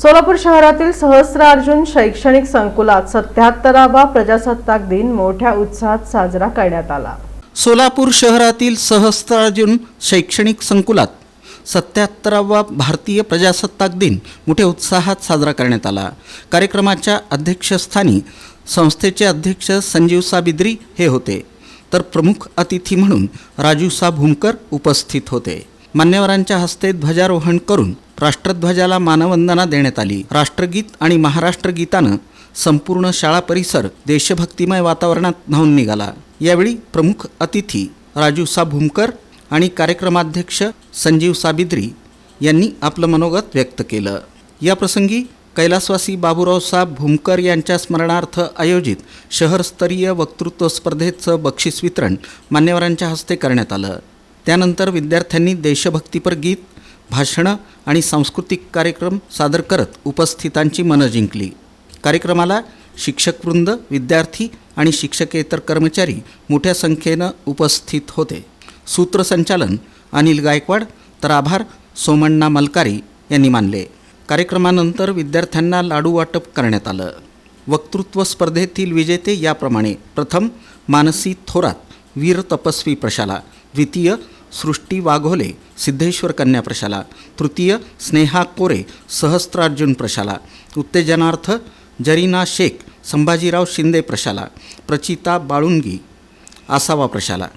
सोलापूर शहरातील सहस्त्रार्जुन शैक्षणिक संकुलात 77वा प्रजासत्ताक दिन मोठ्या उत्साहात साजरा करण्यात आला। सोलापूर शहरातील सहस्त्रार्जुन शैक्षणिक संकुलात 77वा भारतीय प्रजासत्ताक दिन मोठ्या उत्साहात साजरा करण्यात आला। कार्यक्रमाच्या अध्यक्षस्थानी संस्थेचे अध्यक्ष संजीव बिद्री हे होते, तर प्रमुख अतिथी म्हणून राजू भूमकर उपस्थित होते। मान्यवरांच्या हस्ते ध्वजारोहण करून राष्ट्रध्वजाला मानवंदना देण्यात आली। राष्ट्रगीत आणि महाराष्ट्र गीतानं संपूर्ण शाळा परिसर देशभक्तिमय वातावरणात न्हाऊन निघाला। यावेळी प्रमुख अतिथी राजू भूमकर आणि कार्यक्रमाध्यक्ष संजीव बिद्री यांनी आपलं मनोगत व्यक्त केलं। या प्रसंगी कैलासवासी बाबूराव भूमकर यांच्या स्मरणार्थ आयोजित शहरस्तरीय वक्तृत्व स्पर्धेचं बक्षीस वितरण मान्यवरांच्या हस्ते करण्यात आलं। त्यानंतर विद्यार्थ्यांनी देशभक्तीपर गीत, भाषणं आणि सांस्कृतिक कार्यक्रम सादर करत उपस्थितांची मनं जिंकली। कार्यक्रमाला शिक्षकवृंद, विद्यार्थी आणि शिक्षकेतर कर्मचारी मोठ्या संख्येनं उपस्थित होते। सूत्रसंचालन अनिल गायकवाड तर आभार सोमण्णा मलकारी यांनी मानले। कार्यक्रमानंतर विद्यार्थ्यांना लाडू वाटप करण्यात आलं। वक्तृत्व स्पर्धेतील विजेते याप्रमाणे: प्रथम मानसी थोरात, वीर तपस्वी प्रशाला; द्वितीय सृष्टी वाघोले, सिद्धेश्वर कन्या प्रशाला; तृतीय स्नेहा कोरे, सहस्त्रार्जुन प्रशाला; उत्तेजनार्थ जरीना शेख, संभाजीराव शिंदे प्रशाला; प्रचिता बाळुंगी, आसावा प्रशाला।